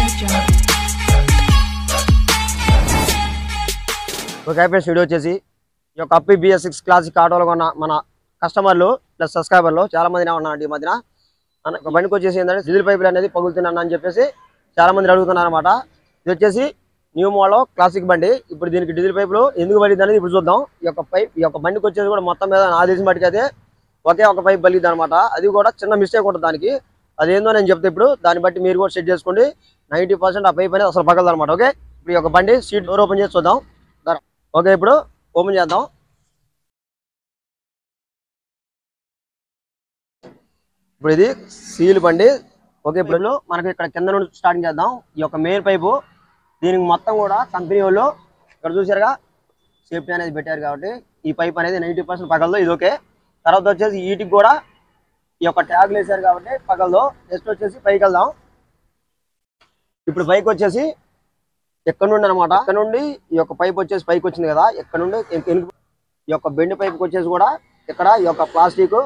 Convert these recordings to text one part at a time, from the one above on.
Okay friends, video వచ్చేసి ఈ యొక్క అప్పి BS6 క్లాసిక్ ఆటోలో ఉన్న మన కస్టమర్లు ప్లస్ సబ్స్క్రైబర్లు చాలా మంది ఉన్నారండి. ఈ మధ్యన ఒక బండికి వచ్చేసి ఏంటంటే డీజిల్ పైపులు అనేది పగులుతున్నాను అని చెప్పేసి చాలా మంది అడుగుతున్నారు అనమాట. ఇది వచ్చేసి న్యూ మోడల్ క్లాసిక్ బండి. ఇప్పుడు దీనికి డీజిల్ పైపులు ఎందుకు పలిగింది అనేది ఇప్పుడు చూద్దాం. ఈ యొక్క బండికి వచ్చేసి కూడా మొత్తం మీద నా తెలిసిన బట్టికి అయితే ఒకే ఒక పైప్ పలిగింది అనమాట. అది కూడా చిన్న మిస్టేక్ ఉంటుంది దానికి. అదేందో నేను చెప్తే ఇప్పుడు దాన్ని బట్టి మీరు కూడా సెట్ చేసుకోండి. 90% ఆ పైప్ అనేది అసలు పగలదు అనమాట. ఓకే, ఇప్పుడు ఈ యొక్క బండి సీట్ డోర్ ఓపెన్ చేసి చూద్దాం. ఓకే, ఇప్పుడు ఓపెన్ చేద్దాం. ఇప్పుడు ఇది సీల్ బండి. ఓకే, ఇప్పుడు మనకి ఇక్కడ కింద నుండి స్టార్టింగ్ చేద్దాం. ఈ యొక్క మెయిన్ పైపు దీనికి మొత్తం కూడా కంపెనీ వాళ్ళు ఇక్కడ చూసారుగా సేఫ్టీ అనేది పెట్టారు కాబట్టి ఈ పైప్ అనేది 90% పగలదు. ఇది ఓకే. తర్వాత వచ్చేసి వీటికి కూడా ఈ యొక్క ట్యాగ్లు వేసారు కాబట్టి పగలదు. నెక్స్ట్ వచ్చేసి పైకి వెళ్దాం. ఇప్పుడు పైకి వచ్చేసి ఎక్కడ నుండి అనమాట, ఇక్కడ నుండి ఈ యొక్క పైప్ వచ్చేసి పైకి వచ్చింది కదా, ఇక్కడ నుండి ఈ యొక్క బెండ్ పైప్కి వచ్చేసి కూడా ఇక్కడ ఈ యొక్క ప్లాస్టిక్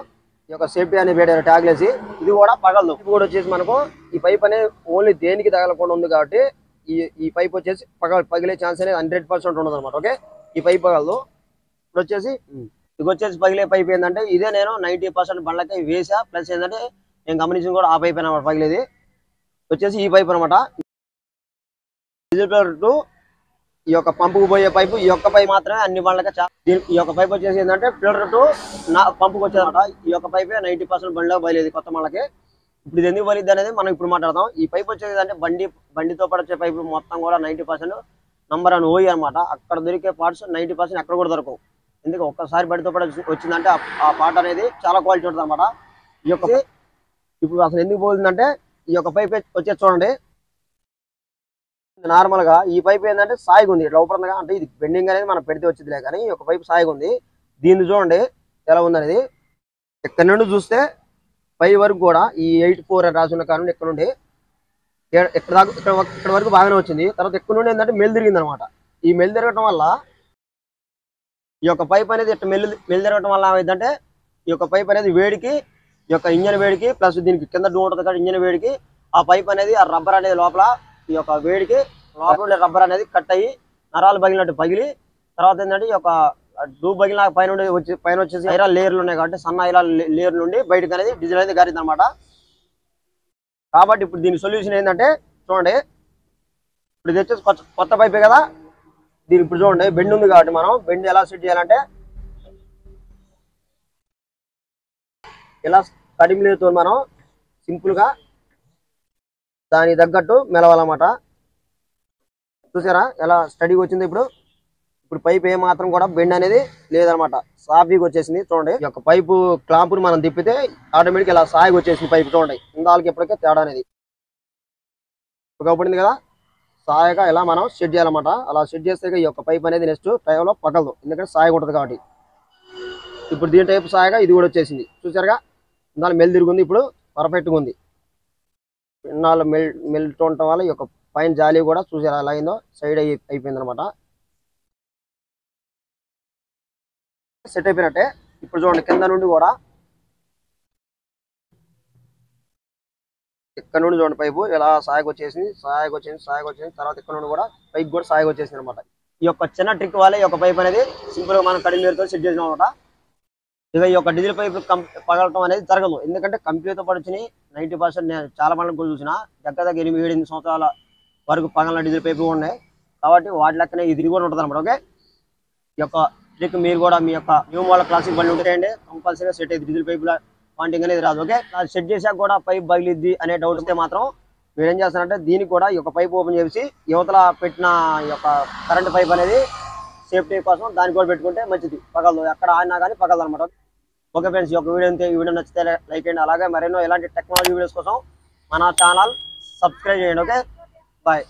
ఈ యొక్క సేఫ్టీ అనేది పెట్టారు ట్యాగ్లు వేసి. ఇది కూడా పగలదు. ఇది కూడా వచ్చేసి మనకు ఈ పైప్ అనేది ఓన్లీ దేనికి తగలకుండా ఉంది కాబట్టి ఈ పైప్ వచ్చేసి పగిలే ఛాన్స్ అనేది 100% ఉండదు అనమాట. ఓకే, ఈ పైప్ పగలదు. ఇప్పుడు వచ్చేసి ఇది వచ్చేసి పగిలే పైప్ ఏంటంటే ఇదే నేను 90% బండ్లకి వేసా. ప్లస్ ఏంటంటే నేను గమనించింది కూడా ఆ పైప్ అనమాట పగిలేది. వచ్చేసి ఈ పైప్ అనమాట. డీజిల్ ప్లర్ ఈ యొక్క పంపుకు పోయే పైపు ఈ యొక్క పైప్ మాత్రమే అన్ని బండ్లకి. ఈ యొక్క పైప్ వచ్చేసి ఏంటంటే ఫిల్టర్ టు పంపుకు వచ్చేదన్నమాట. ఈ యొక్క పైపే 90% బండిలో బయలేదు కొత్త బండ్లకి. ఇప్పుడు ఇది ఎందుకు బలిద్ది అనేది మనం ఇప్పుడు మాట్లాడదాం. ఈ పైప్ వచ్చేది అంటే బండితో పాటు వచ్చే పైపు మొత్తం కూడా 90% నంబర్ అని ఓయి అనమాట. అక్కడ దొరికే పార్ట్స్ 90% ఎక్కడ కూడా దొరకవు. ఎందుకు ఒక్కసారి బండితో పాటు వచ్చిందంటే ఆ పార్ట్ అనేది చాలా క్వాలిటీ ఉంటుంది అనమాట. ఈ యొక్క ఇప్పుడు అసలు ఎందుకు పోతుందంటే ఈ యొక్క పైప్ వచ్చేసి చూడండి, నార్మల్ గా ఈ పైప్ ఏంటంటే సాయిగా ఉంది. ఇట్లా ఓపెన్ గా అంటే ఇది బెండింగ్ అనేది మనం పెడితే వచ్చిందిలే కానీ ఈ యొక్క పైప్ సాయిగా ఉంది. దీన్ని చూడండి ఎలా ఉందనేది. ఇక్కడ నుండి చూస్తే పై వరకు కూడా ఈ 84 అని రాసి ఉన్న కారణం ఇక్కడ నుండి ఇక్కడ వరకు బాగానే వచ్చింది. తర్వాత ఇక్కడ నుండి ఏంటంటే మెల్ తిరిగింది అనమాట. ఈ మెల్ తిరగటం వల్ల ఈ యొక్క పైప్ అనేది ఇట్లా మెల్ తిరగటం వల్ల ఏమైందంటే ఈ యొక్క పైప్ అనేది వేడికి ఈ యొక్క ఇంజన్ వేడికి ప్లస్ దీనికి కింద డూ ఉంటుంది కదా ఇంజన్ వేడికి ఆ పైప్ అనేది ఆ రబ్బర్ అనేది లోపల ఈ యొక్క వేడికి లోపల రబ్బర్ అనేది కట్ అయ్యి నరాలు పగిలినట్టు పగిలి తర్వాత ఏంటంటే ఈ యొక్క డూ పగిలిన పైన వచ్చేసి ఐరన్ లేయర్లు ఉన్నాయి కాబట్టి సన్న ఐరన్ లేయర్ నుండి బయటకు అనేది డీజిల్ అనేది గారింది అనమాట. కాబట్టి ఇప్పుడు దీని సొల్యూషన్ ఏంటంటే చూడండి, ఇప్పుడు ఇది వచ్చేసి కొత్త పైపే కదా. దీని ఇప్పుడు చూడండి బెండ్ ఉంది కాబట్టి మనం బెండ్ ఎలా సెట్ చేయాలంటే ఇలా కటింగ్ లేతో మనం సింపుల్ గా దానికి తగ్గట్టు మెలవాలన్నమాట. చూసారా ఎలా స్టడీగా వచ్చింది. ఇప్పుడు పైప్ ఏ మాత్రం కూడా బెండ్ అనేది లేదనమాట, సాఫీగా వచ్చేసింది. చూడండి ఈ యొక్క పైపు క్లాంపుని మనం తిప్పితే ఆటోమేటిక్ ఇలా సాయిగా వచ్చేసింది పైపు. చూడండి ఇందాలకి ఎప్పటికే తేడా అనేది పడింది కదా. సాయగా ఎలా మనం సెట్ చేయాలన్నమాట. అలా సెట్ చేస్తే ఈ యొక్క పైప్ అనేది నెక్స్ట్ టైంలో పగలదు, ఎందుకంటే సాయిగా ఉంటుంది కాబట్టి. ఇప్పుడు దీని టైపు సాయగా ఇది కూడా వచ్చేసింది. చూసారుగా ఇందాలు మెల్ తిరుగుంది, ఇప్పుడు పర్ఫెక్ట్గా ఉంది. ఇన్నాళ్ళు మెల్ట్ ఉండటం వల్ల ఈ యొక్క పైన జాలి కూడా చూసారా ఎలా అయిందో సైడ్ అయిపోయింది అనమాట. సెట్ అయిపోయినట్టే. ఇప్పుడు చూడండి కింద నుండి కూడా ఇక్కడ నుండి చూడండి పైపు ఎలా సాయిగా వచ్చేసింది తర్వాత ఇక్కడ నుండి కూడా పైప్ కూడా సాయిగా వచ్చేసింది అనమాట. ఈ యొక్క చిన్న ట్రిక్ వల్ల ఈ యొక్క పైప్ అనేది సింపుల్ గా మనం కడిగి నీరుతో సెట్ చేసాం అనమాట. ఇక ఈ యొక్క డీజిల్ పైప్ పగలటం అనేది జరగదు, ఎందుకంటే కంపెనీతో పాటు వచ్చినాయి 90%. నేను చాలా మందికి కూడా చూసిన దగ్గర 8-8 సంవత్సరాల వరకు పగల డీజిల్ పైపు ఉన్నాయి కాబట్టి వాటి లెక్కనే ఇది కూడా ఉంటుంది అనమాట. ఓకే, ఈ యొక్క ట్రిక్ మీరు కూడా మీ యొక్క న్యూ మోడల్ క్లాసిక్ బండి ఉంటాయండి కంపల్సరీగా సెట్ అయ్యింది. డీజిల్ పైపుల పాయింటింగ్ అనేది రాదు. ఓకే, సెట్ చేశాక కూడా పైప్ పగిలిద్ది అనే డౌట్ వస్తే మాత్రం మీరు ఏం చేస్తారంటే దీనికి కూడా ఈ యొక్క పైప్ ఓపెన్ చేసి యువతల పెట్టిన ఈ యొక్క కరెంట్ పైప్ అనేది సేఫ్టీ కోసం దానికి కూడా పెట్టుకుంటే మంచిది, పగలదు. ఎక్కడ ఆడినా కానీ పగలదు అనమాట. ఓకే ఫ్రెండ్స్, ఈ యొక్క వీడియో నచ్చితే లైక్ చేయండి. అలాగే మరెన్నో ఇలాంటి టెక్నాలజీ వీడియోస్ కోసం మన ఛానల్ సబ్స్క్రైబ్ చేయండి. Okay, bye.